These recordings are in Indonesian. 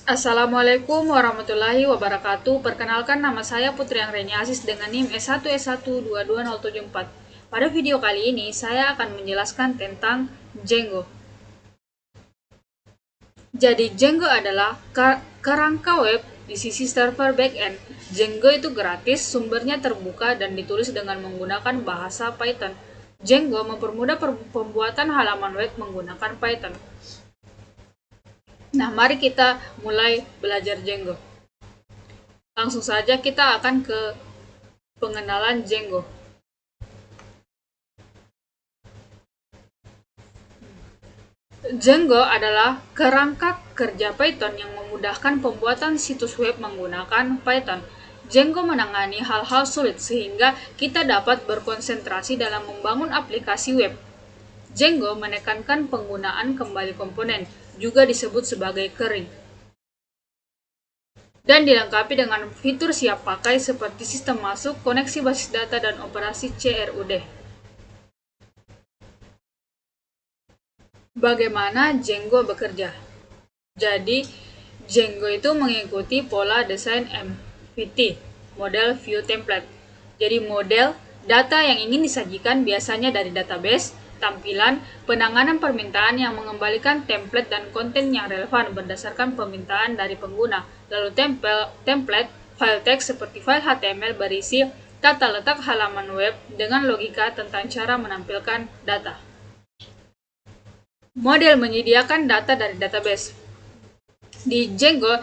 Assalamualaikum warahmatullahi wabarakatuh. Perkenalkan, nama saya Putri Anggreni Asis dengan NIM S1S122074. Pada video kali ini saya akan menjelaskan tentang Django. Jadi Django adalah kerangka web di sisi server backend. Django itu gratis, sumbernya terbuka dan ditulis dengan menggunakan bahasa Python. Django mempermudah pembuatan halaman web menggunakan Python. Nah, mari kita mulai belajar Django. Langsung saja kita akan ke pengenalan Django. Django adalah kerangka kerja Python yang memudahkan pembuatan situs web menggunakan Python. Django menangani hal-hal sulit sehingga kita dapat berkonsentrasi dalam membangun aplikasi web. Django menekankan penggunaan kembali komponen, juga disebut sebagai kering, dan dilengkapi dengan fitur siap pakai seperti sistem masuk, koneksi basis data, dan operasi CRUD. Bagaimana Django bekerja? Jadi, Django itu mengikuti pola desain MVT, model view template. Jadi, model data yang ingin disajikan biasanya dari database, tampilan, penanganan permintaan yang mengembalikan template dan konten yang relevan berdasarkan permintaan dari pengguna. Lalu template, file teks seperti file HTML berisi tata letak halaman web dengan logika tentang cara menampilkan data. Model menyediakan data dari database. Di Django,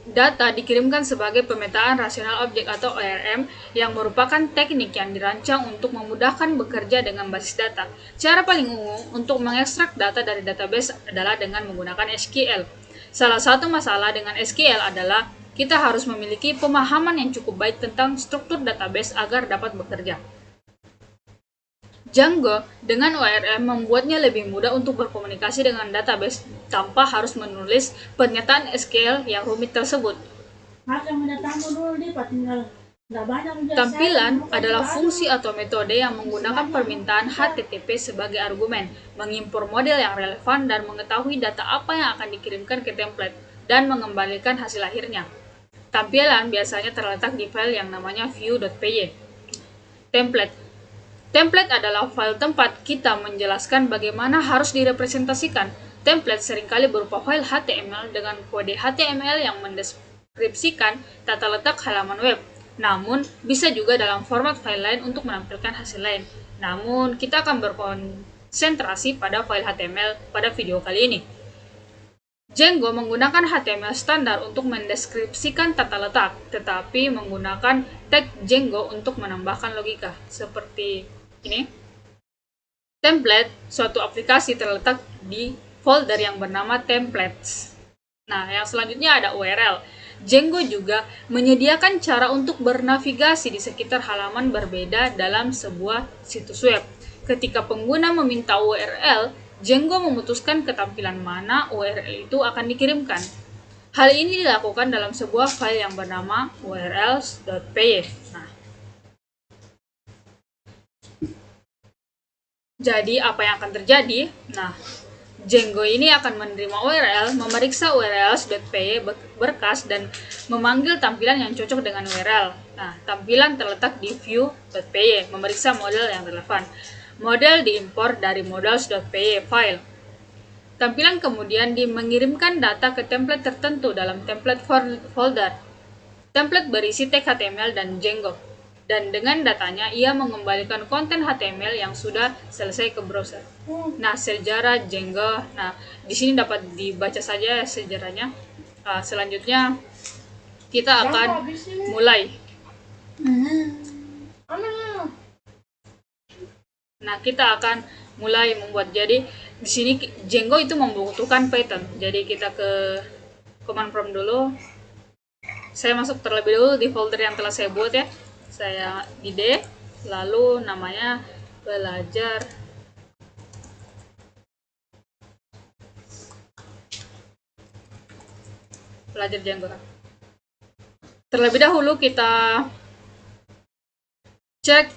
data dikirimkan sebagai pemetaan rasional objek atau ORM yang merupakan teknik yang dirancang untuk memudahkan bekerja dengan basis data. Cara paling umum untuk mengekstrak data dari database adalah dengan menggunakan SQL. Salah satu masalah dengan SQL adalah kita harus memiliki pemahaman yang cukup baik tentang struktur database agar dapat bekerja. Django dengan ORM membuatnya lebih mudah untuk berkomunikasi dengan database tanpa harus menulis pernyataan SQL yang rumit tersebut. Tampilan adalah fungsi atau metode yang menggunakan permintaan HTTP sebagai argumen, mengimpor model yang relevan dan mengetahui data apa yang akan dikirimkan ke template, dan mengembalikan hasil akhirnya. Tampilan biasanya terletak di file yang namanya view.py. Template adalah file tempat kita menjelaskan bagaimana harus direpresentasikan. Template seringkali berupa file HTML dengan kode HTML yang mendeskripsikan tata letak halaman web. Namun, bisa juga dalam format file lain untuk menampilkan hasil lain. Namun, kita akan berkonsentrasi pada file HTML pada video kali ini. Django menggunakan HTML standar untuk mendeskripsikan tata letak, tetapi menggunakan tag Django untuk menambahkan logika, seperti ini. Template, suatu aplikasi terletak di folder yang bernama templates. Nah, yang selanjutnya ada URL. Django juga menyediakan cara untuk bernavigasi di sekitar halaman berbeda dalam sebuah situs web. Ketika pengguna meminta URL, Django memutuskan ke tampilan mana URL itu akan dikirimkan. Hal ini dilakukan dalam sebuah file yang bernama urls.py. Nah, jadi apa yang akan terjadi? Nah, Django ini akan menerima URL, memeriksa urls.py berkas, dan memanggil tampilan yang cocok dengan URL. Nah, tampilan terletak di view.py, memeriksa model yang relevan. Model diimpor dari models.py file. Tampilan kemudian mengirimkan data ke template tertentu dalam template folder. Template berisi tag HTML dan Django. Dan dengan datanya, ia mengembalikan konten HTML yang sudah selesai ke browser. Nah, sejarah Django. Nah, di sini dapat dibaca saja sejarahnya. Selanjutnya, kita akan mulai. Nah, kita akan mulai membuat. Jadi, di sini Django itu membutuhkan Python. Jadi, kita ke command prompt dulu. Saya masuk terlebih dulu di folder yang telah saya buat ya. Saya id, lalu namanya belajar Django. Terlebih dahulu kita cek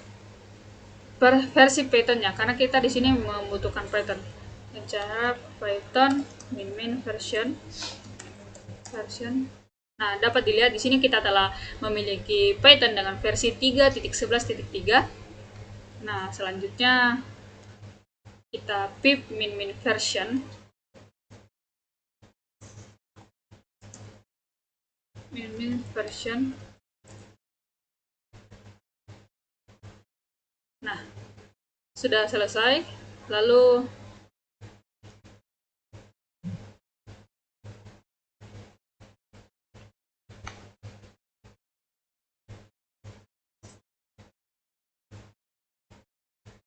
versi Python-nya, karena kita di sini membutuhkan Python. Cara Python min version. version. Nah, dapat dilihat di sini kita telah memiliki Python dengan versi 3.11.3. Nah, selanjutnya kita pip min version. Min version. Nah, sudah selesai. Lalu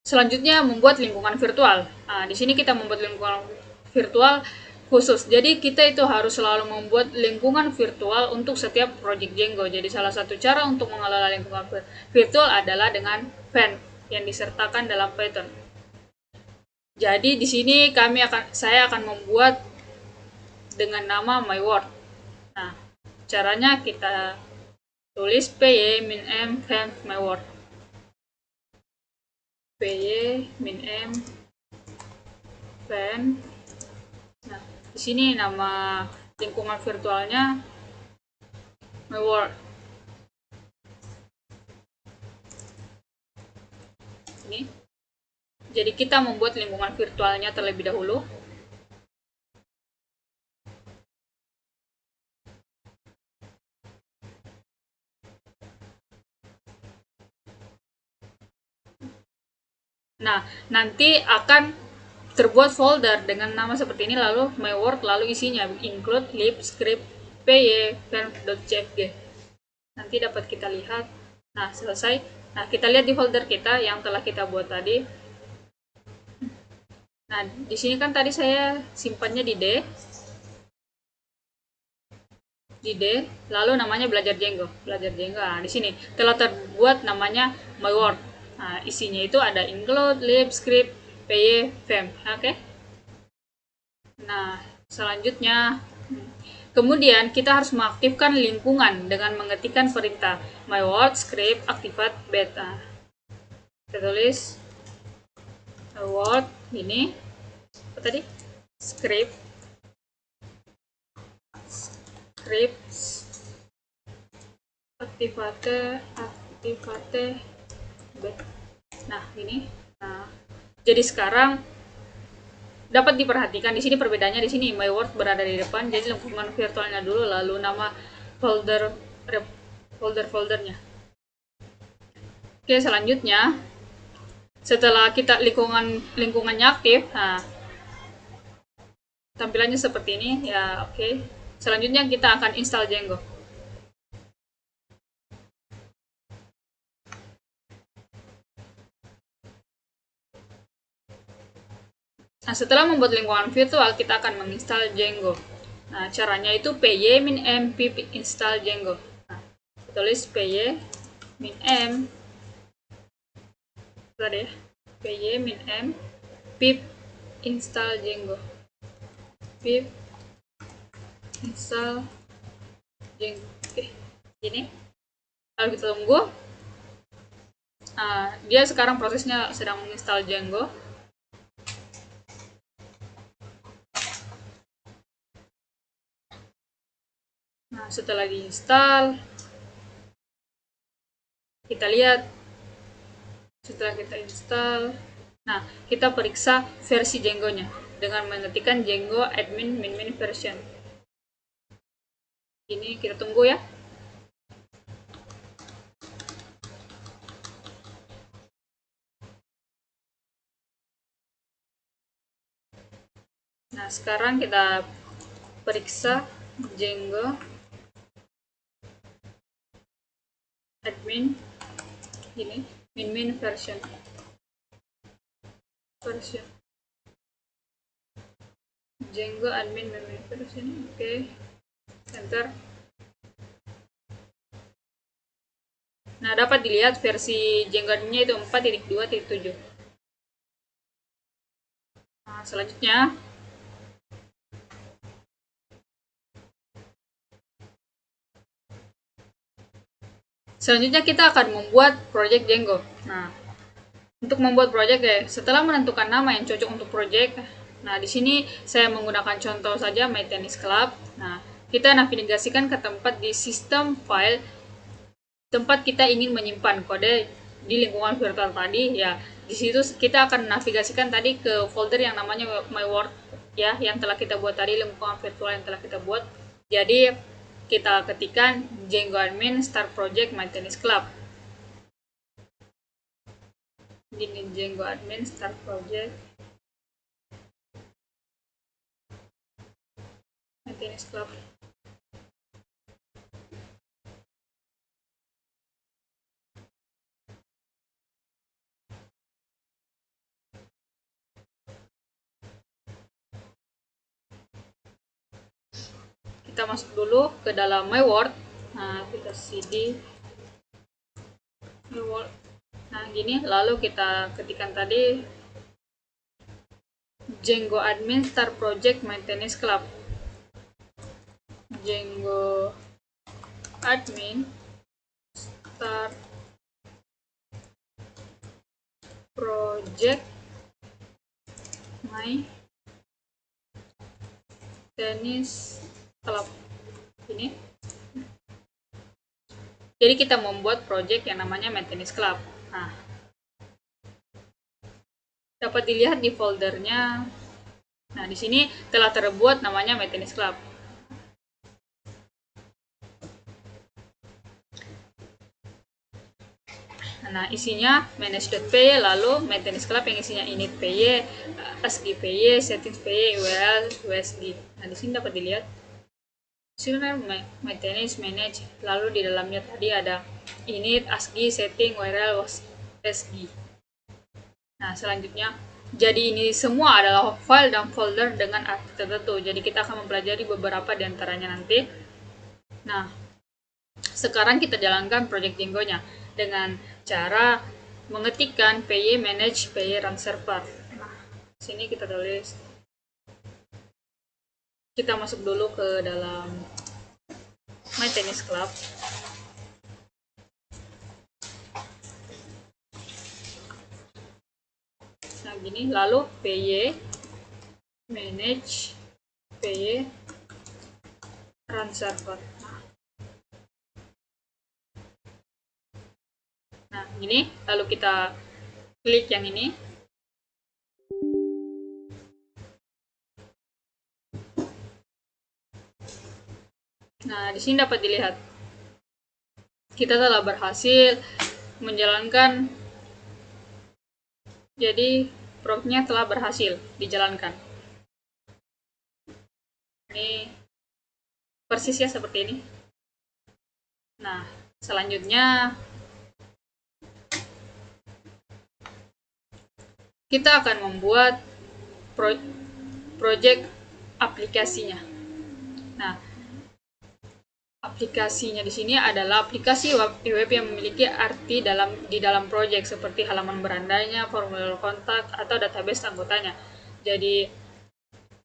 selanjutnya membuat lingkungan virtual. Nah, di sini kita membuat lingkungan virtual khusus. Jadi kita itu harus selalu membuat lingkungan virtual untuk setiap project Django. Jadi salah satu cara untuk mengelola lingkungan virtual adalah dengan fan yang disertakan dalam Python. Jadi di sini saya akan membuat dengan nama myWord. Nah, caranya kita tulis py min m fan myWord. py min m fan. Nah, di sini nama lingkungan virtualnya myWord. Ini. Jadi kita membuat lingkungan virtualnya terlebih dahulu. Nah, nanti akan terbuat folder dengan nama seperti ini, lalu myWord, lalu isinya include lib script py fan.cfg. Nanti dapat kita lihat. Nah, selesai. Nah, kita lihat di folder kita yang telah kita buat tadi. Nah, di sini kan tadi saya simpannya di D. Lalu namanya belajar Django. Nah, di sini telah terbuat namanya myWord. Nah, isinya itu ada include, lib, script, py, fem. Oke. Nah, selanjutnya kemudian kita harus mengaktifkan lingkungan dengan mengetikkan perintah myWord script activate beta. Kita tulis myWord ini apa tadi? Script activate beta. Nah, ini. Nah, jadi sekarang dapat diperhatikan di sini perbedaannya. Di sini myWord berada di depan, jadi lingkungan virtualnya dulu, lalu nama foldernya. Oke, selanjutnya setelah kita lingkungannya aktif, nah tampilannya seperti ini ya. Oke, selanjutnya kita akan install Django. Nah, setelah membuat lingkungan virtual, kita akan menginstal Django. Nah, caranya itu py min m pip install Django. Nah, tulis py min m tadi, py min m pip install Django. Pip install Django. Oke, ini. Lalu kita tunggu. Dia sekarang prosesnya sedang menginstal Django. Nah, setelah diinstal, kita lihat. Setelah kita install, nah kita periksa versi Django-nya dengan mengetikkan Django admin min version. Ini kita tunggu ya. Nah, sekarang kita periksa Django admin ini min version. Django admin min version. Oke. Enter. Nah, dapat dilihat versi Django adminnya itu 4.2.7. Nah, selanjutnya kita akan membuat project Django. Nah, untuk membuat project ya, setelah menentukan nama yang cocok untuk project, nah di sini saya menggunakan contoh saja My Tennis Club. Nah, kita navigasikan ke tempat di sistem file tempat kita ingin menyimpan kode di lingkungan virtual tadi. Ya, di situ kita akan navigasikan tadi ke folder yang namanya My Word ya, yang telah kita buat tadi, lingkungan virtual yang telah kita buat. Jadi kita ketikkan Django admin start project my tennis club. Ini Django admin start project my tennis club. Kita masuk dulu ke dalam My Word. Nah, kita cd My Word. Nah, gini, lalu kita ketikkan tadi Django admin start project my tennis club. Django admin start project my tennis club. Ini. Jadi kita membuat project yang namanya My Tennis Club. Nah, dapat dilihat di foldernya. Nah, di sini telah terbuat namanya My Tennis Club. Nah, isinya manage.py, lalu My Tennis Club yang isinya init.py, asg.py, settings.py, url, usg. Nah, di sini dapat dilihat My Tennis manage, lalu di dalamnya tadi ada init, asg, setting, url, usg. Nah, selanjutnya, jadi ini semua adalah file dan folder dengan arti tertentu. Jadi kita akan mempelajari beberapa di antaranya nanti. Nah, sekarang kita jalankan project Django-nya dengan cara mengetikkan py manage py run server. Nah, sini kita tulis. Kita masuk dulu ke dalam My Tennis Club. Nah, gini, lalu py manage py run server. Nah, ini lalu kita klik yang ini. Nah, di sini dapat dilihat kita telah berhasil menjalankan, jadi projectnya telah berhasil dijalankan. Ini persisnya seperti ini. Nah, selanjutnya kita akan membuat project aplikasinya. Nah, aplikasinya di sini adalah aplikasi web yang memiliki arti di dalam project seperti halaman berandanya, formulir kontak, atau database anggotanya. Jadi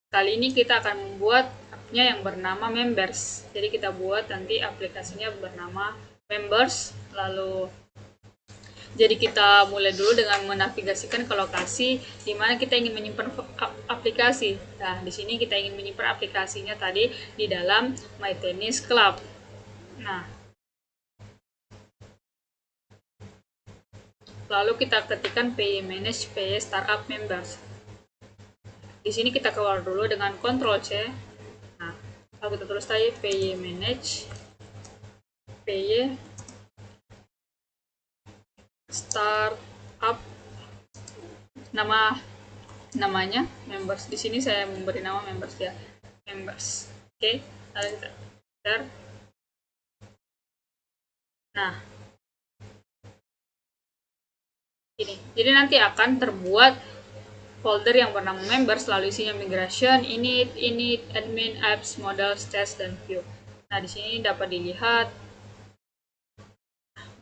kali ini kita akan membuat appnya yang bernama Members. Jadi kita buat nanti aplikasinya bernama Members. Lalu jadi kita mulai dulu dengan menavigasikan ke lokasi di mana kita ingin menyimpan aplikasi. Nah, di sini kita ingin menyimpan aplikasinya tadi di dalam My Tennis Club. Nah, lalu kita ketikkan py manage py startup members. Di sini kita keluar dulu dengan Ctrl C. Nah, lalu kita tulis tadi py manage py startup, namanya members. Di sini saya memberi nama members ya, members. Oke, lalu kita enter. Nah, ini jadi nanti akan terbuat folder yang bernama members, lalu isinya migration, init, admin, apps, models, test, dan view. Nah, di sini dapat dilihat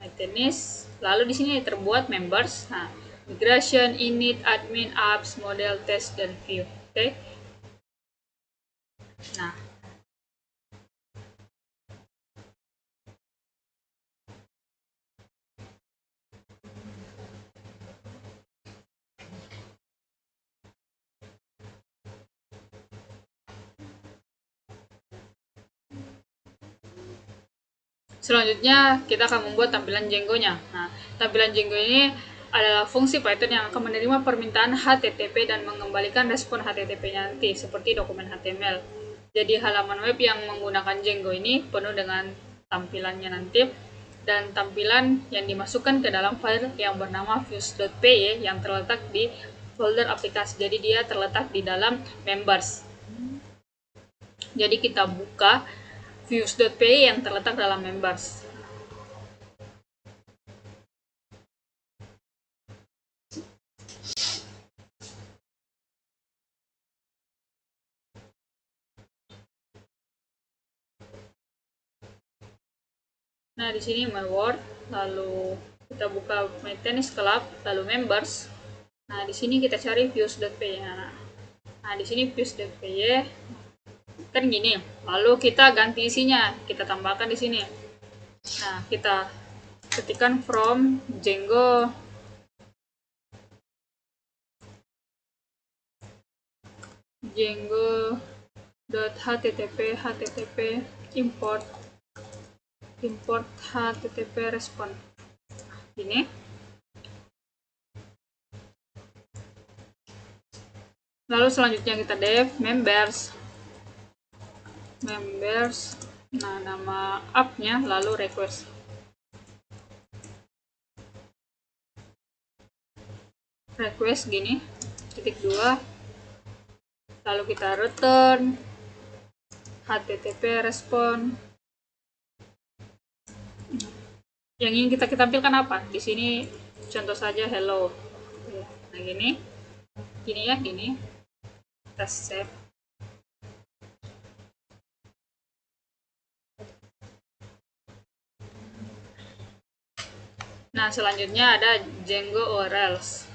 My Tennis, lalu di sini terbuat members. Nah, migration, init, admin, apps, model, test, dan view. Oke. Nah, Selanjutnya kita akan membuat tampilan Django-nya. Nah, tampilan Django ini adalah fungsi Python yang akan menerima permintaan HTTP dan mengembalikan respon HTTP-nya nanti, seperti dokumen HTML. Jadi halaman web yang menggunakan Django ini penuh dengan tampilannya nanti, dan tampilan yang dimasukkan ke dalam file yang bernama views.py yang terletak di folder aplikasi. Jadi dia terletak di dalam members. Jadi kita buka views.py yang terletak dalam members. Nah, di sini my word, lalu kita buka my tennis club, lalu members. Nah, di sini kita cari views.py. Nah, di sini views.py kan gini. Lalu kita ganti isinya, kita tambahkan di sini. Nah, kita ketikkan from Django http import http respon. Ini. Lalu selanjutnya kita dev members. Nah, nama app-nya, lalu request. Request gini, titik 2. Lalu kita return HTTP respon. Yang ingin kita tampilkan apa? Di sini contoh saja hello. Nah, gini ya, gini. Kita save. Nah, selanjutnya ada Django URLs.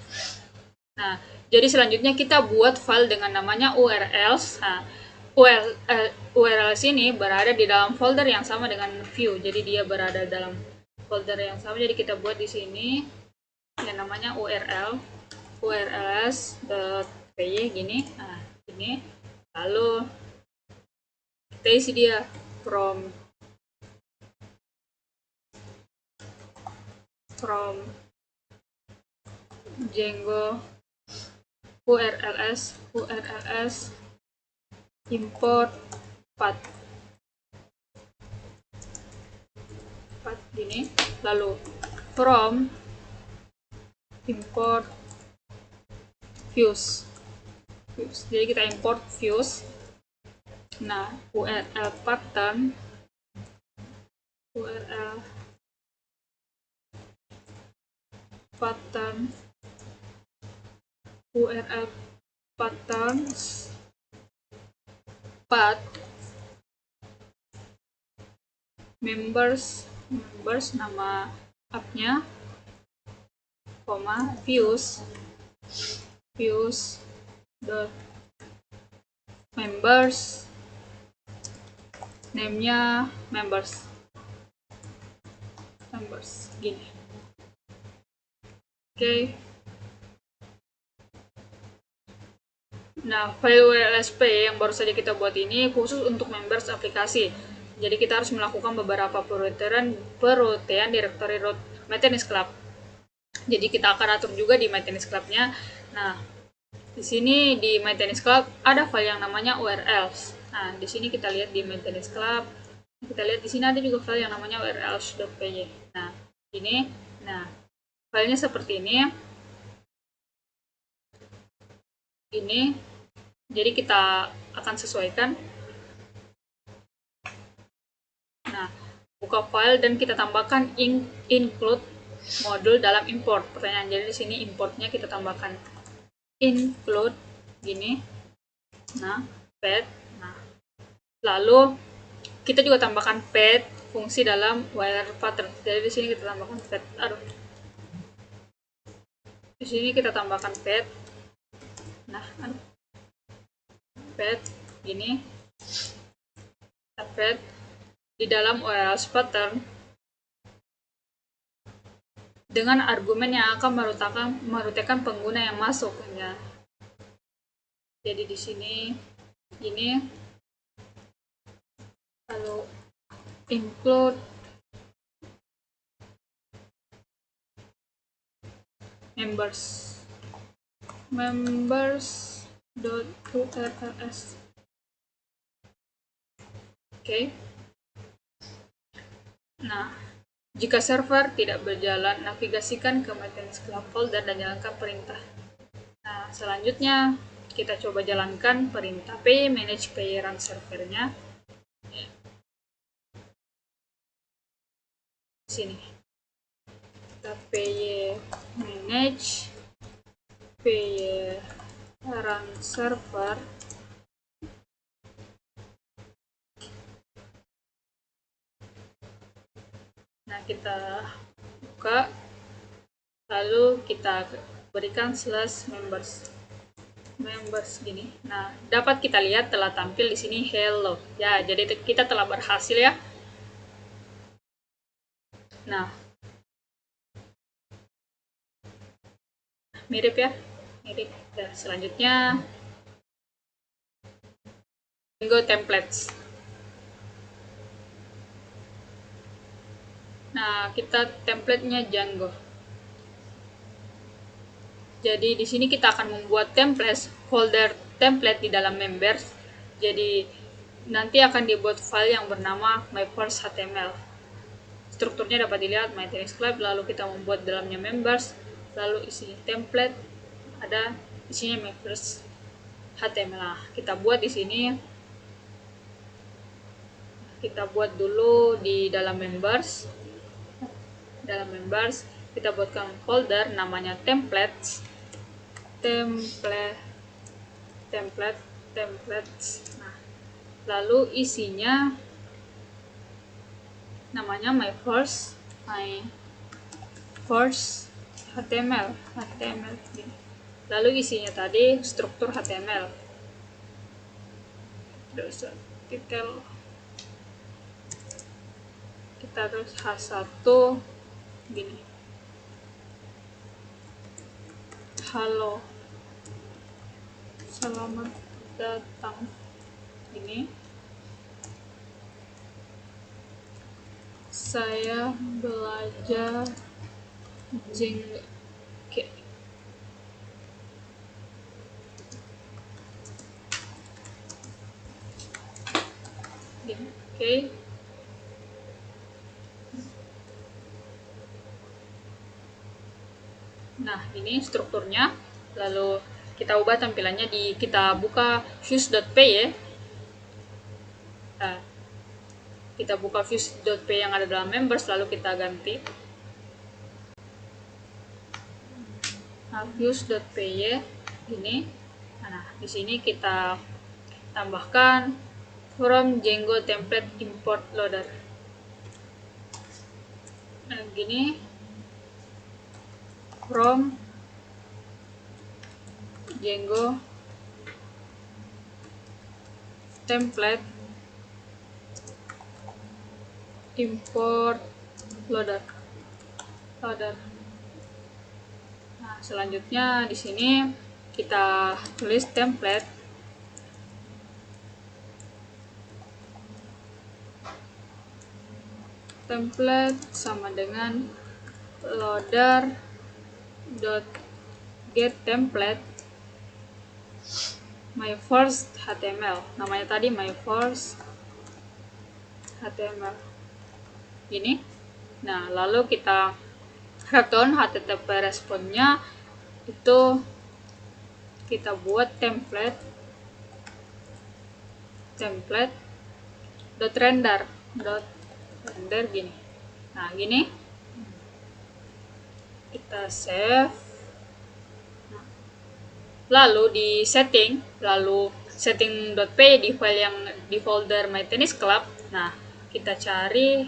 Nah, jadi selanjutnya kita buat file dengan namanya URLs. Nah, URLs ini berada di dalam folder yang sama dengan view. Jadi dia berada dalam folder yang sama. Jadi kita buat di sini yang namanya urls.py gini. Nah, ini. Lalu kita isi dia from Django urls import path gini, lalu from import views. Jadi kita import views. Nah, URL pattern patterns path members nama app-nya, views dot members, name-nya members gini. Oke. Nah, file URLsp yang baru saja kita buat ini khusus untuk members aplikasi. Jadi kita harus melakukan beberapa perotean directory root maintenance club. Jadi kita akan atur juga di maintenance club-nya. Nah, di sini di maintenance club ada file yang namanya URLs. Nah, di sini kita lihat di maintenance club. Kita lihat di sini ada juga file yang namanya urls.py. Nah, ini. Nah, filenya seperti ini. Ini. Jadi kita akan sesuaikan. Nah, buka file dan kita tambahkan include modul dalam import. Pertanyaan, jadi di sini importnya kita tambahkan include gini. Nah, path. Nah, lalu kita juga tambahkan path fungsi dalam wire pattern. Jadi di sini kita tambahkan path. Di sini kita tambahkan path. Nah, path gini. Path di dalam URLs pattern dengan argumen yang akan merutakan pengguna yang masuk ya. Jadi di sini ini lalu include members.urls. Oke. Nah, jika server tidak berjalan, navigasikan ke maintenance club folder dan jalankan perintah. Nah, selanjutnya kita coba jalankan perintah py manage py run servernya. Sini. Kita py manage py run server. Nah, kita buka, lalu kita berikan /members gini. Nah, dapat kita lihat telah tampil di sini hello. Ya, jadi kita telah berhasil ya. Nah, mirip ya, mirip. Dan selanjutnya Django templates. Nah, kita templatenya Django. Jadi di sini kita akan membuat folder template di dalam members. Jadi nanti akan dibuat file yang bernama myFirstHTML. Strukturnya dapat dilihat maintenance club, lalu kita membuat dalamnya members, lalu isinya template, ada isinya myFirstHTML. Nah, kita buat di sini. Kita buat dulu di dalam members. Dalam members kita buatkan folder namanya templates. Nah, lalu isinya namanya myFirstHTML. Lalu isinya tadi struktur HTML. Detail. Kita terus H1 gini. Halo, selamat datang. Ini saya belajar Django. Oke. Nah, ini strukturnya. Lalu kita ubah tampilannya, kita buka views.py. Nah, kita buka views.py yang ada dalam members, lalu kita ganti. Nah, views.py ini. Nah, di sini kita tambahkan from Django template import loader. Nah, gini. From Django template import loader. Nah, selanjutnya di sini kita tulis template sama dengan loader.getTemplate myFirstHTML. Namanya tadi myFirstHTML. Ini. Nah, lalu kita return HTTP response-nya itu kita buat template.render gini. Nah, gini. Kita save. Nah, lalu di setting.py di file yang di folder maintenance club. Nah, kita cari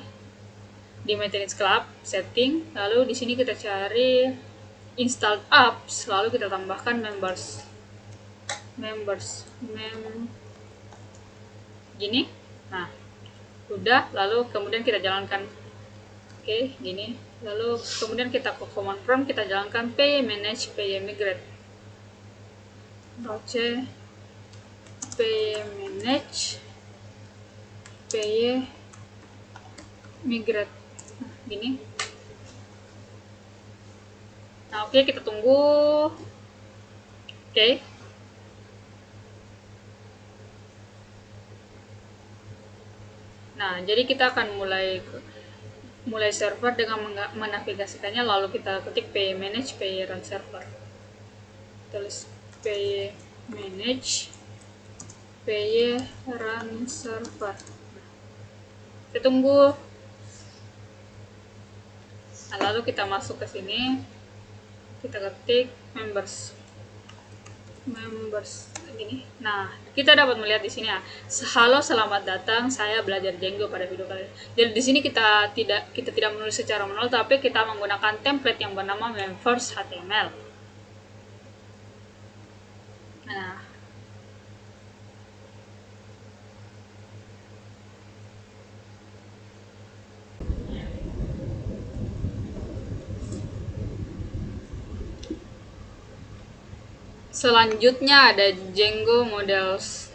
di maintenance club setting, lalu di sini kita cari installed apps, lalu kita tambahkan members gini. Nah, udah, lalu kemudian kita jalankan. Oke, gini. Lalu kemudian kita ke command prompt, kita jalankan py manage py migrate. py manage py migrate. Nah, gini. Nah, oke, kita tunggu. Oke. Nah, jadi kita akan mulai server dengan menavigasikannya, lalu kita ketik py manage py run server. Tulis py manage py run server. Kita tunggu. Nah, lalu kita masuk ke sini, kita ketik members gini. Nah, kita dapat melihat di sini ya. Halo, selamat datang. Saya belajar Django pada video kali ini. Jadi di sini kita tidak menulis secara manual, tapi kita menggunakan template yang bernama members HTML. Nah, selanjutnya ada Django Models.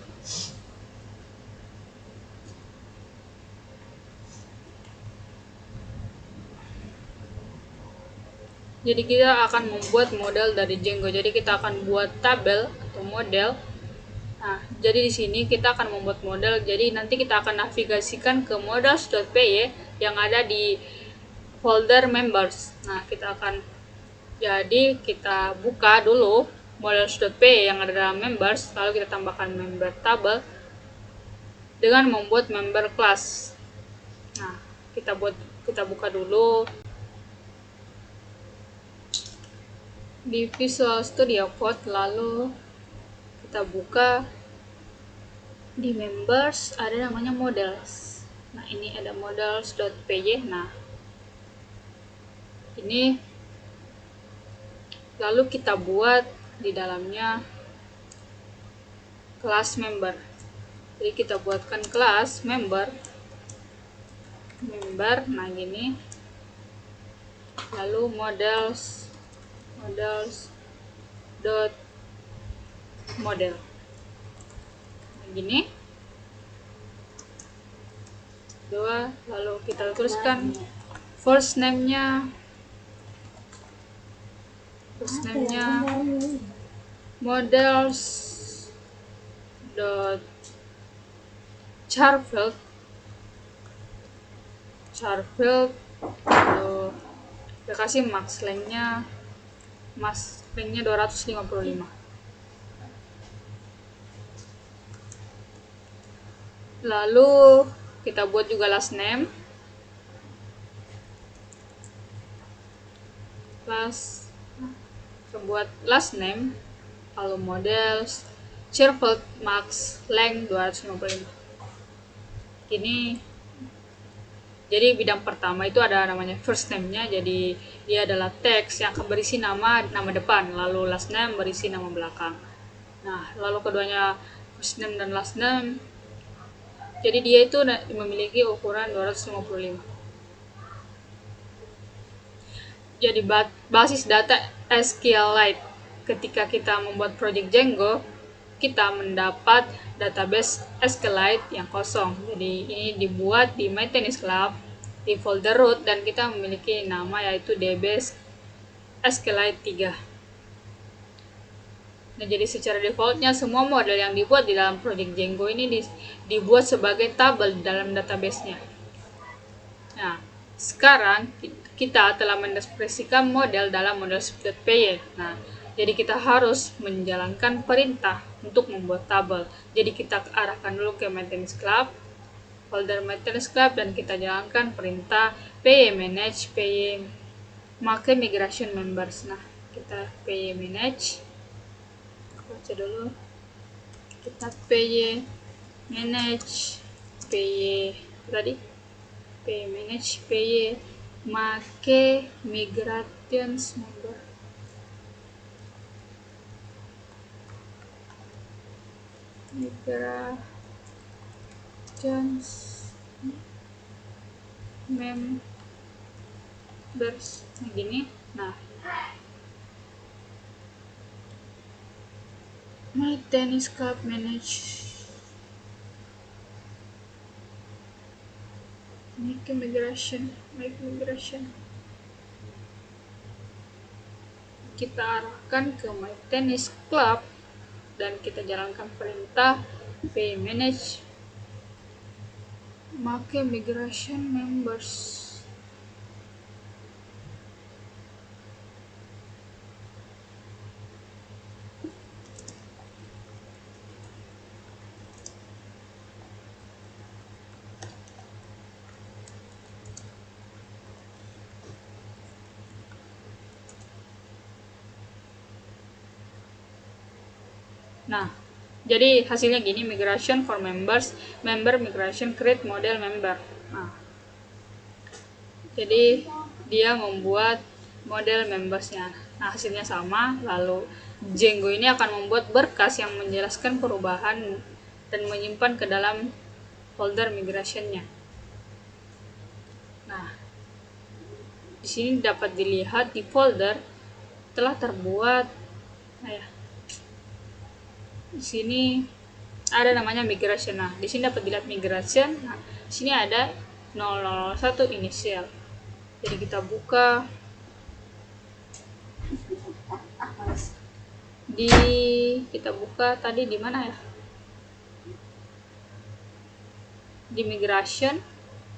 Jadi kita akan membuat model dari Django. Jadi kita akan buat tabel atau model. Nah, jadi di sini kita akan membuat model. Jadi nanti kita akan navigasikan ke models.py yang ada di folder members. Nah, kita buka dulu models.py yang ada dalam members, lalu kita tambahkan member table dengan membuat member class. Nah, kita buka dulu di Visual Studio Code, lalu kita buka di members, ada namanya models. Nah, ini ada models.py. Nah, ini lalu kita buat di dalamnya kelas member. Jadi kita buatkan kelas member. Nah, gini. Lalu models model. Nah, gini. Lalu kita tuliskan first name-nya models dot charfield, lalu kita kasih max length-nya 255. Lalu kita buat juga last name. Kita buat last name, lalu models charfield max length 255. Ini jadi bidang pertama itu ada namanya first name-nya, jadi dia adalah teks yang akan berisi nama depan, lalu last name berisi nama belakang. Nah, lalu keduanya first name dan last name, jadi dia itu memiliki ukuran 255. Jadi basis data SQLite. Ketika kita membuat project Django, kita mendapat database SQLite yang kosong. Jadi ini dibuat di My Tennis Club di folder root, dan kita memiliki nama yaitu DBase SQLite 3. Nah, jadi secara defaultnya semua model yang dibuat di dalam project Django ini dibuat sebagai tabel di dalam database-nya. Nah, sekarang kita telah mendeskripsikan model dalam models.py. Nah, jadi kita harus menjalankan perintah untuk membuat tabel. Jadi kita arahkan dulu ke maintenance club, folder maintenance club, dan kita jalankan perintah py manage py make migration members. Nah, kita py manage, baca dulu, kita py manage py tadi py manage py make migrations member. Migrations members, nah gini. Nah, My Tennis Club manage make migration. kita arahkan ke My Tennis Club dan kita jalankan perintah pmanage make migration members. Nah, jadi hasilnya gini, migration for members, member migration create model member. Nah, jadi dia membuat model membersnya. Nah, hasilnya sama. Lalu Django ini akan membuat berkas yang menjelaskan perubahan dan menyimpan ke dalam folder migrationnya. Nah, di sini dapat dilihat di folder telah terbuat. Di sini ada namanya migration. Nah, di sini dapat dilihat migration. Nah, di sini ada 001 initial. Jadi kita buka tadi di mana ya? Di migration.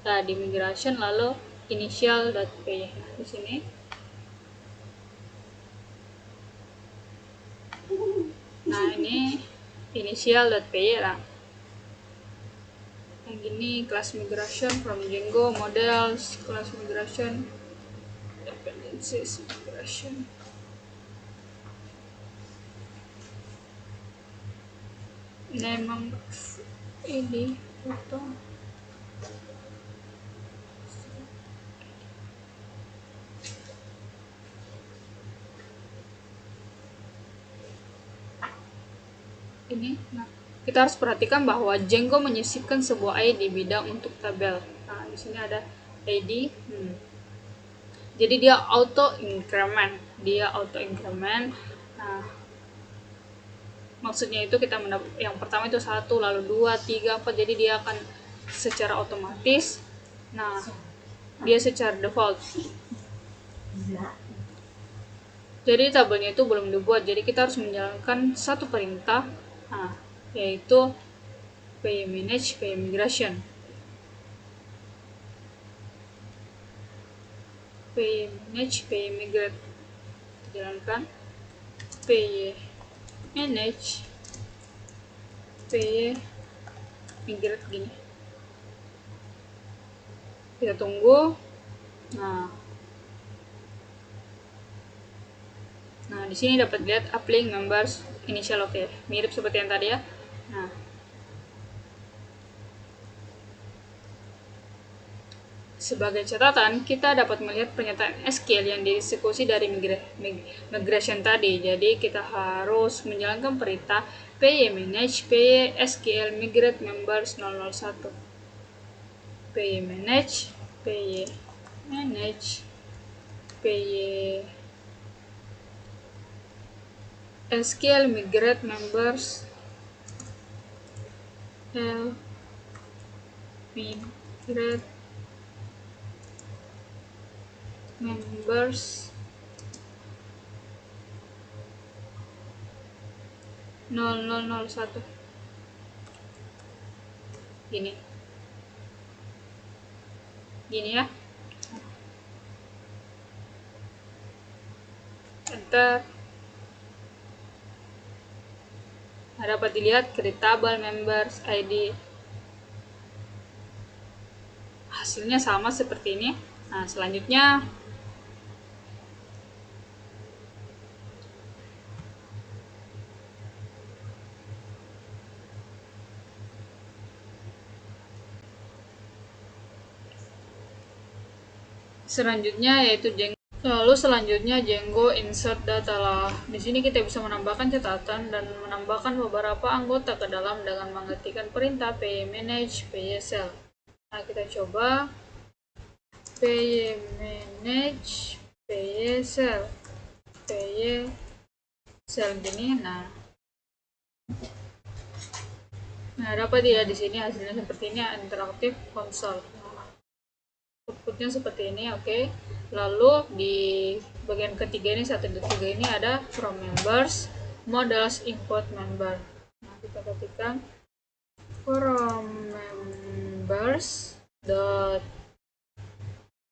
Nah, di migration lalu initial.py. Nah, di sini. Nah, ini initial.py lah. Yang gini class migration from Django models, class migration, dependencies migration. Name ini foto. Ini, nah, kita harus perhatikan bahwa Django menyisipkan sebuah ID bidang untuk tabel. Nah, di sini ada ID. Jadi dia auto increment. Nah, maksudnya itu kita yang pertama itu 1, lalu 2, 3, 4. Jadi dia akan secara otomatis. Nah, dia secara default. Jadi tabelnya itu belum dibuat. Jadi kita harus menjalankan satu perintah. Nah, yaitu pmanage pmigration. Pmanage pmigrate. Jalankan pmanage pmigrate gini. Kita tunggu. Nah, di sini dapat lihat uplink members initial oke. Mirip seperti yang tadi ya. Nah, sebagai catatan, kita dapat melihat pernyataan SQL yang dieksekusi dari migration tadi. Jadi, kita harus menjalankan perintah pmanage SQL migrate members 001. pmanage SQL migrate members migrate members 0001 gini ya. Enter. Dapat dilihat creatable members ID. Hasilnya sama seperti ini. Nah, selanjutnya yaitu Django. Lalu selanjutnya Django insert data lah. Di sini kita bisa menambahkan catatan dan menambahkan beberapa anggota ke dalam dengan mengetikkan perintah pmanage cell. Nah, kita coba pmanage cell gini. Nah, dapat dilihat di sini hasilnya seperti ini, interaktif console. Outputnya seperti ini, oke. Lalu di bagian ketiga ini, 1 dan 3 ini ada from members, models, import member. Nah, kita ketikkan from members dot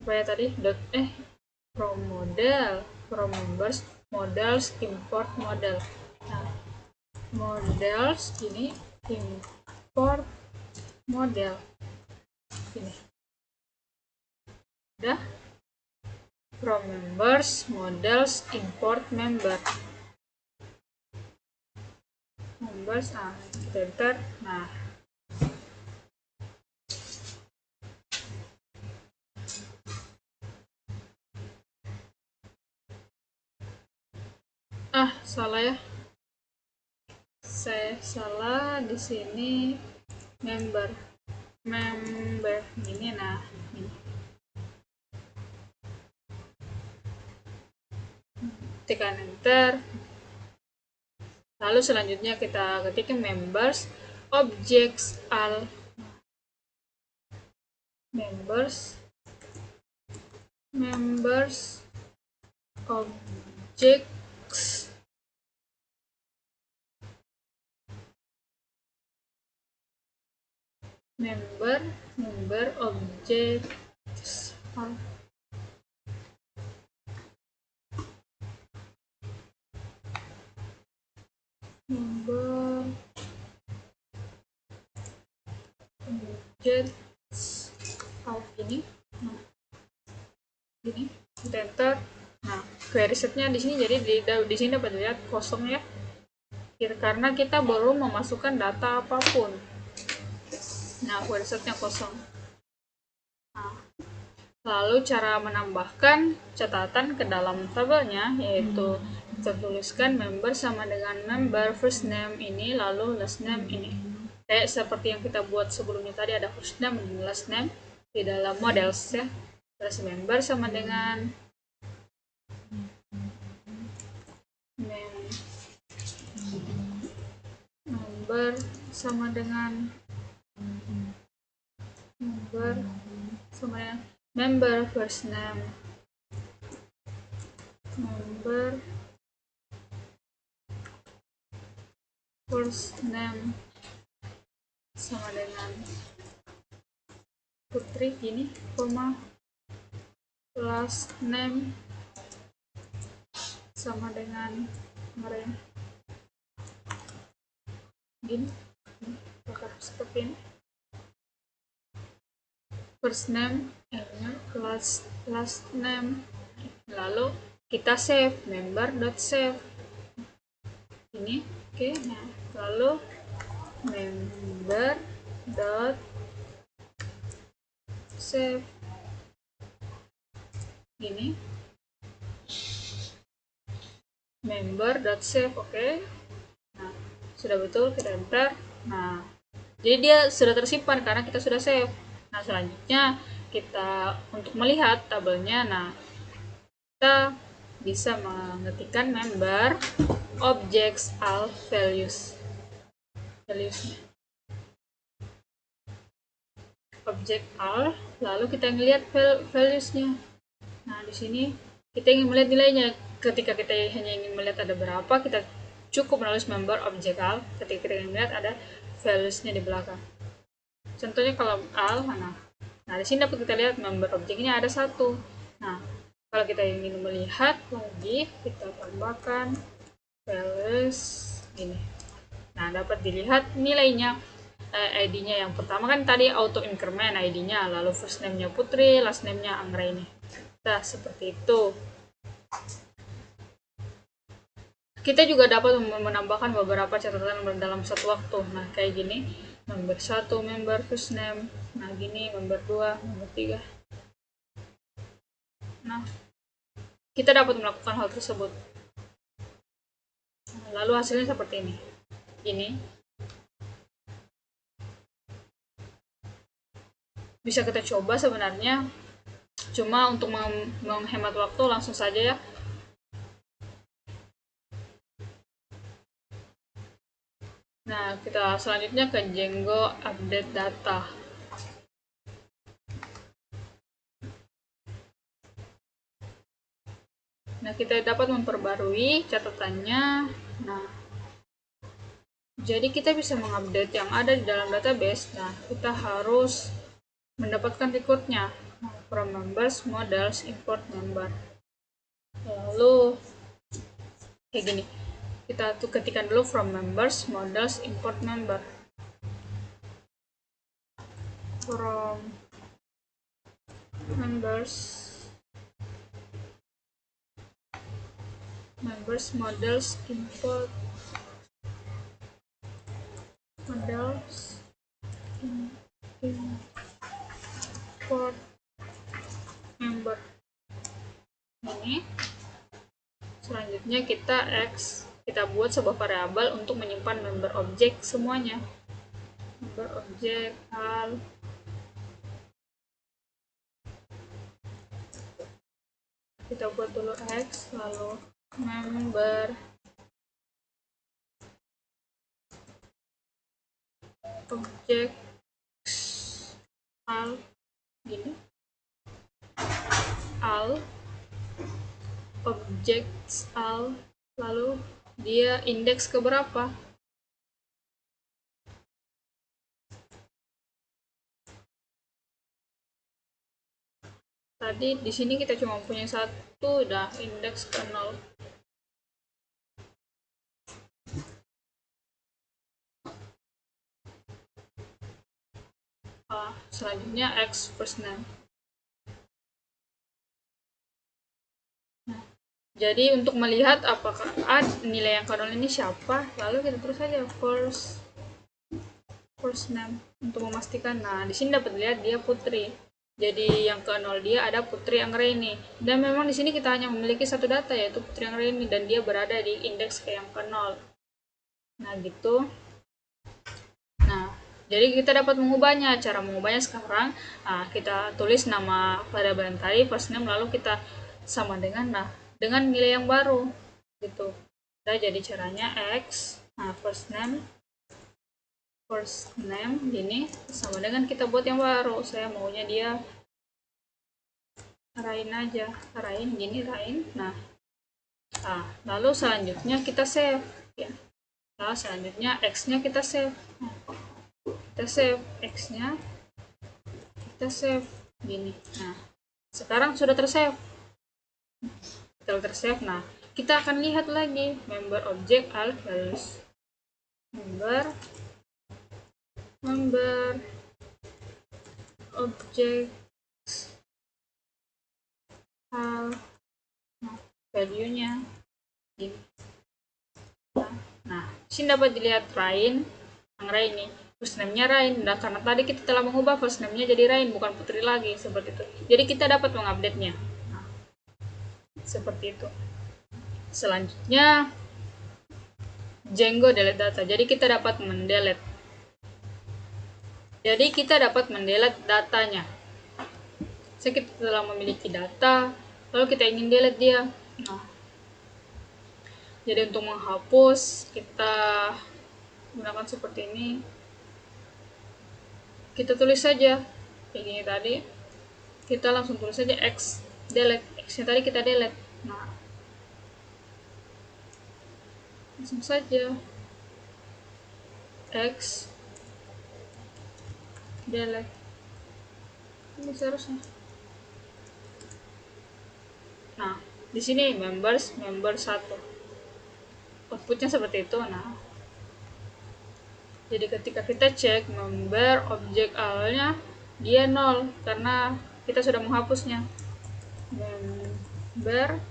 apa ya tadi dot from members, models, import model. Nah, models ini import model ini udah. From members, models, import members, kita enter. Nah, salah ya, saya salah di sini. Member ini. Nah, ini tekan enter. Lalu selanjutnya kita ketikkan members objects al members objects member objects al member objects al ini. Nah, ini kita enter. Nah, query setnya di sini, jadi di sini dapat dilihat kosong ya, karena kita baru memasukkan data apapun. Nah, query setnya kosong. Nah, lalu cara menambahkan catatan ke dalam tabelnya yaitu kita tuliskan member sama dengan member first name ini, lalu last name ini. Kayak seperti yang kita buat sebelumnya tadi, ada first name dan last name di dalam models ya. Terus member sama dengan member sama dengan member first name, member first name sama dengan Putri gini, koma last name sama dengan Maren gini, seperti ini. First name, last name, lalu kita save member.save ini. Oke, nah lalu member.save ini, member.save. Oke, nah sudah betul, kita enter. Nah, jadi dia sudah tersimpan karena kita sudah save. Nah, selanjutnya kita untuk melihat tabelnya, nah kita bisa mengetikkan member objects al valuesnya, object al, lalu kita ngelihat valuesnya. Nah, di sini kita ingin melihat nilainya. Ketika kita hanya ingin melihat ada berapa, kita cukup menulis member object al. Ketika kita ingin melihat ada valuesnya di belakang. Contohnya kalau al, nah di sini dapat kita lihat member objeknya ada 1. Nah, kalau kita ingin melihat lagi, kita tambahkan values ini. Nah, dapat dilihat nilainya. ID-nya yang pertama kan tadi auto increment ID-nya, lalu first name-nya Putri, last name-nya Anggraini. Nah, seperti itu. Kita juga dapat menambahkan beberapa catatan dalam satu waktu. Nah, kayak gini, member 1, member first name. Nah, gini, member 2, member 3. Nah, kita dapat melakukan hal tersebut. Lalu hasilnya seperti ini. Ini bisa kita coba sebenarnya, cuma untuk menghemat waktu langsung saja ya. Nah, kita selanjutnya ke Django update data. Nah, kita dapat memperbarui catatannya. Nah, jadi kita bisa mengupdate yang ada di dalam database. Nah, kita harus mendapatkan recordnya. Nah, from members, models, import member. Lalu kayak gini. Kita tuh ketikkan dulu from members, models, import member. From members, models, import models, import member. Ini selanjutnya kita buat sebuah variabel untuk menyimpan member object semuanya. Member object al kita buat dulu x, lalu member object al gini, al objects al, lalu dia indeks ke berapa. Tadi di sini kita cuma punya satu, udah indeks ke 0. Selanjutnya x first name. Nah, jadi untuk melihat apakah nilai yang ke 0 ini siapa, lalu kita terus saja first name untuk memastikan. Nah, di sini dapat lihat dia Putri. Jadi yang ke 0 dia ada Putri Anggraini. Dan memang di sini kita hanya memiliki satu data, yaitu Putri Anggraini, dan dia berada di indeks ke yang ke 0. Nah, gitu. Nah, jadi kita dapat mengubahnya. Cara mengubahnya sekarang, kita tulis nama variabel yang tadi first name, lalu kita sama dengan nilai yang baru gitu. Nah, jadi caranya x, first name gini sama dengan kita buat yang baru. Saya maunya dia Rain aja, Rain gini, Rain. Nah, lalu selanjutnya kita save ya. Nah, selanjutnya x-nya kita save. Kita save x-nya, kita save gini. Nah, sekarang sudah tersave. Setelah tersave, nah kita akan lihat lagi member object al values, member object al value-nya gini. Nah, sini dapat dilihat Rain, Anggraini. First name-nya Rain. Nah, karena tadi kita telah mengubah first name-nya jadi Rain, bukan Putri lagi, seperti itu. Jadi kita dapat mengupdate-nya. Nah, seperti itu. Selanjutnya Django delete data. Jadi kita dapat mendelete. Datanya. Kita telah memiliki data, lalu kita ingin delete dia. Nah, jadi untuk menghapus kita gunakan seperti ini. Kita tulis saja kayak gini tadi. Kita langsung tulis saja x delete. X-nya tadi kita delete. Nah, langsung saja x delete. Ini seharusnya. Nah, di sini member 1. Outputnya seperti itu. Nah, jadi ketika kita cek member objek awalnya dia 0 karena kita sudah menghapusnya. Member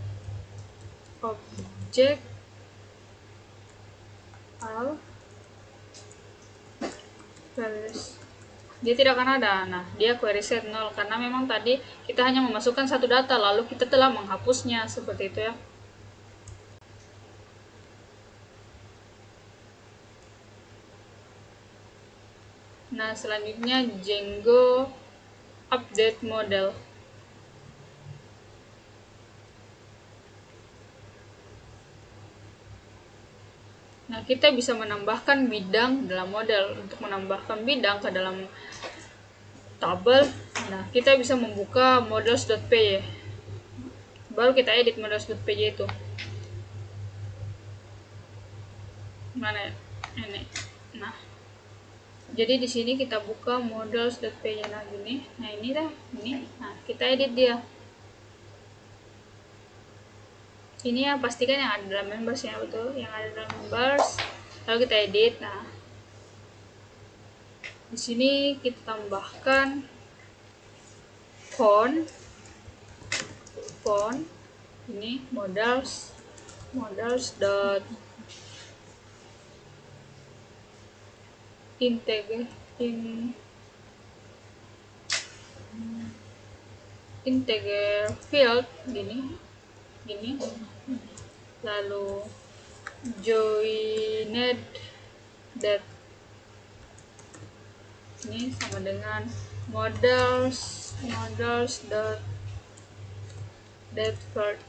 objek al values, dia tidak akan ada. Nah, dia query set 0 karena memang tadi kita hanya memasukkan satu data lalu kita telah menghapusnya, seperti itu ya. Nah, selanjutnya Django update model. Nah, kita bisa menambahkan bidang dalam model. Untuk menambahkan bidang ke dalam tabel, nah kita bisa membuka models.py. baru kita edit models.pj itu. Mana ya? Ini. Nah, jadi di sini kita buka models.pj. Nah gini, nah ini dah, ini. Nah kita edit dia. Ini ya pastikan yang ada dalam members ya, betul, yang ada dalam members. Lalu kita edit. Nah, di sini kita tambahkan font ini models dot integer field gini, lalu joined that ini sama dengan models dot depth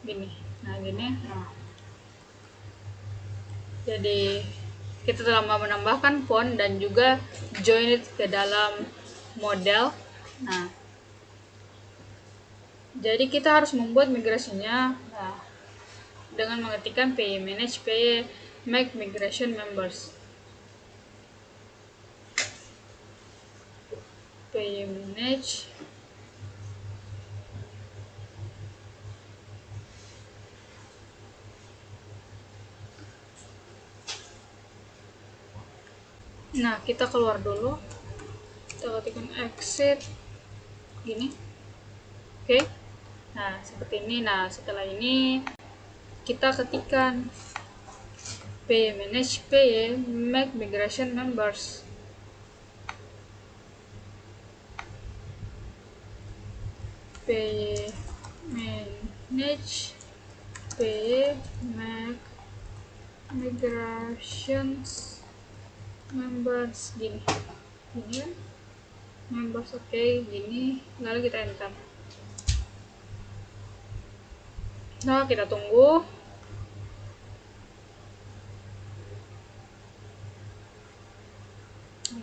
gini. Nah gini. Nah, jadi kita telah menambahkan font dan juga join it ke dalam model. Nah, jadi kita harus membuat migrasinya dengan mengetikkan py manage py make migration members. Py manage nah kita keluar dulu, kita ketikkan exit gini. Oke. Nah seperti ini. Nah setelah ini kita ketikkan py manage py make migration members. Py manage py make migrations members gini kan members. Oke, gini, lalu kita enter. Nah kita tunggu.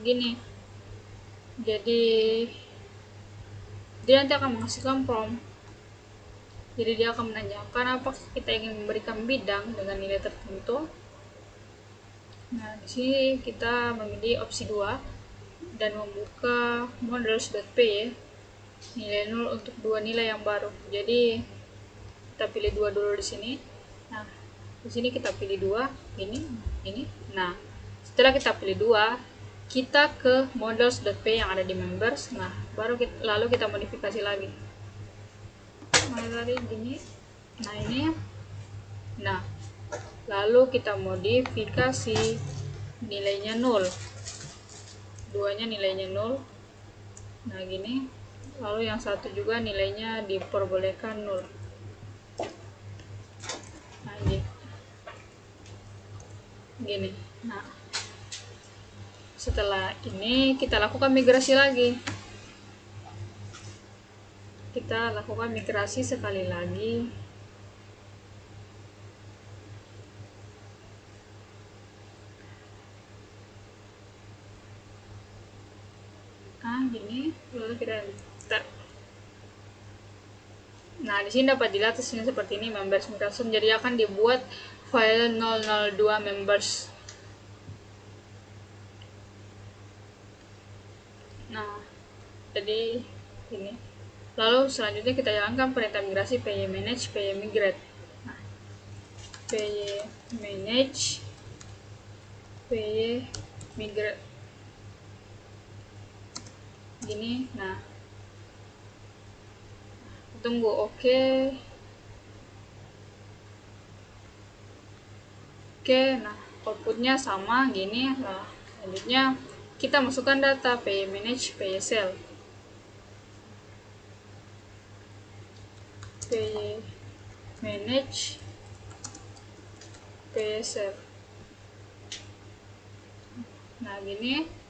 Gini, jadi dia nanti akan menghasilkan prompt. Jadi dia akan menanyakan apakah kita ingin memberikan bidang dengan nilai tertentu. Nah, di sini kita memilih opsi 2 dan membuka models.py nilai 0 untuk dua nilai yang baru. Jadi kita pilih 2 dulu di sini. Nah, di sini kita pilih 2, ini. Nah, setelah kita pilih 2, kita ke models.py yang ada di members. Nah, lalu kita modifikasi lagi. Mana tadi gini. Nah, ini. Nah, lalu kita modifikasi nilainya 0, duanya nilainya 0. Nah gini, lalu yang satu juga nilainya diperbolehkan 0. Nah gini. Nah setelah ini kita lakukan migrasi lagi. Kita lakukan migrasi sekali lagi. Gini, lalu kita enter. Nah, di sini dapat dilihat hasilnya seperti ini, members Microsoft. Jadi akan dibuat file 002 members. Nah, jadi ini. Lalu selanjutnya kita jalankan perintah migrasi py manage py migrate. Nah, py manage py migrate gini. Nah tunggu. Oke, nah outputnya sama gini. Nah selanjutnya kita masukkan data py manage py cell, py manage py cell. Nah gini.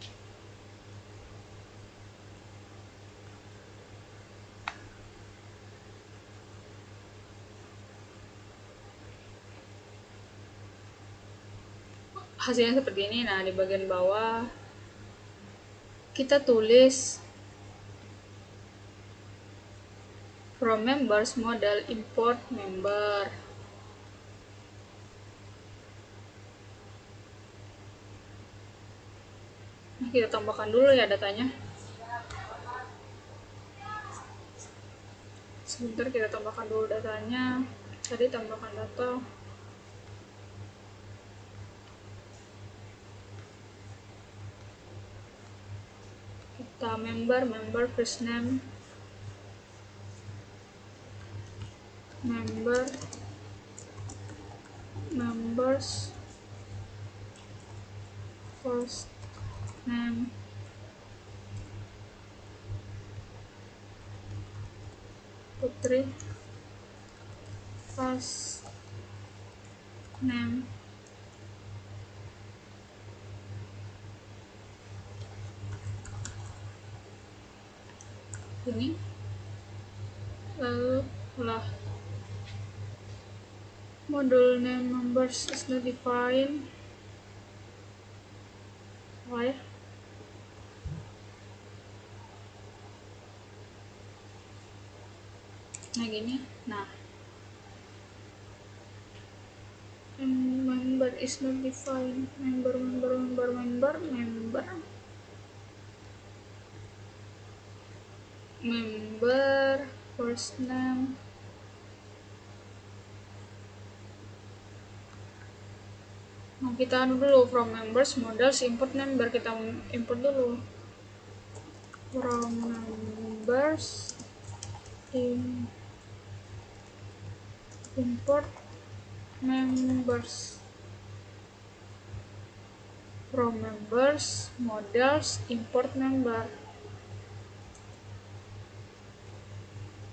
Hasilnya seperti ini. Nah di bagian bawah kita tulis From members model import member. Nah, kita tambahkan dulu ya datanya. Sebentar, kita tambahkan dulu datanya. Tadi tambahkan data. Kita member first name, members first name, Putri first name, ini lalu lah model name members is not defined. Why? Nah gini, nah member is not defined, member first name, nah kita anu dulu from members models import member, kita import dulu from members import members, from members models import member,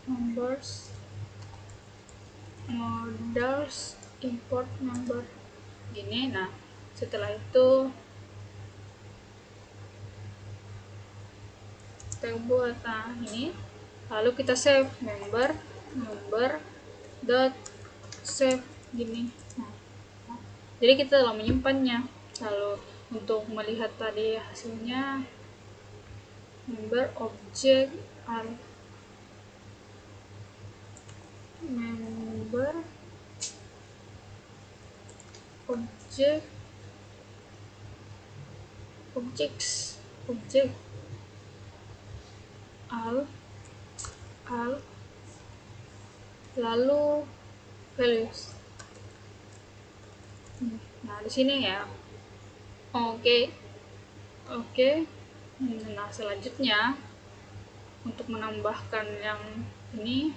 members models import member gini. Nah setelah itu kita buat ini, lalu kita save member dot save gini. Nah, jadi kita telah menyimpannya. Lalu untuk melihat tadi hasilnya, member object member object al lalu values. Nah di sini ya. Oke. Nah selanjutnya untuk menambahkan yang ini,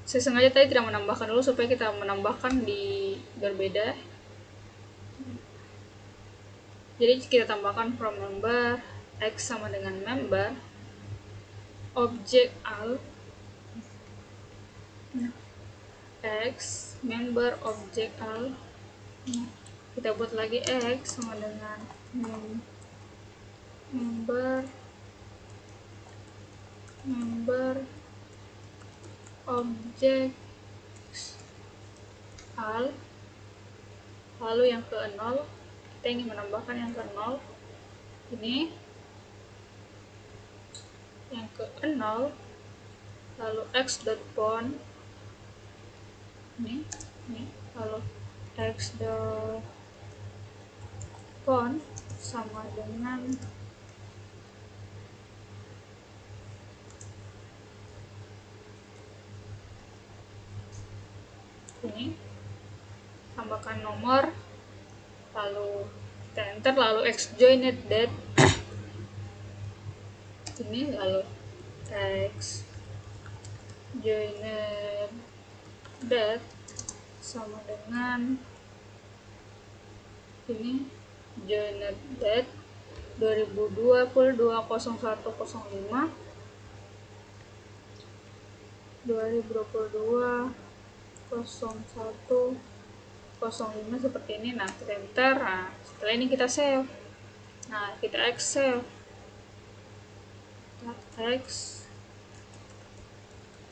saya sengaja tadi tidak menambahkan dulu supaya kita menambahkan di berbeda. Jadi kita tambahkan from member x sama dengan member object al x member object al. Kita buat lagi x sama dengan member object al, lalu yang ke 0 kita ingin menambahkan yang ke 0 ini, yang ke 0 lalu x dot bond ini lalu x dot bond sama dengan ini, tambahkan nomor, lalu kita enter, lalu x joined date ini, lalu x joined date sama dengan ini joined date 2022 0105 2022 0105 seperti ini. Nah kita enter. Nah setelah ini kita save. Nah kita x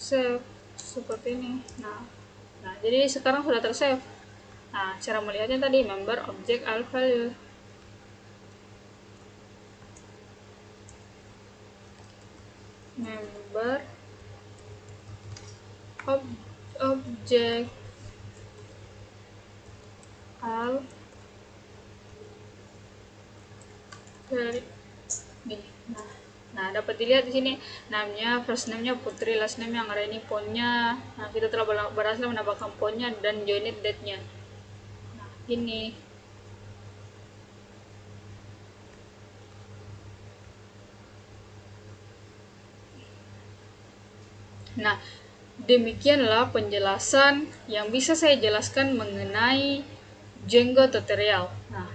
save, seperti ini. Nah jadi sekarang sudah tersave. Nah cara melihatnya tadi member object al value. Member objek al dari nih. Nah, dapat dilihat di sini namanya, first name-nya Putri, last name yang ada ini fontnya. Nah, kita telah berhasil menambahkan fontnya dan joined date-nya. Nah, ini. Nah, demikianlah penjelasan yang bisa saya jelaskan mengenai Django tutorial. Nah,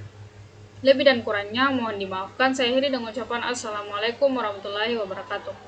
lebih dan kurangnya mohon dimaafkan. Saya akhiri dengan ucapan Assalamualaikum warahmatullahi wabarakatuh.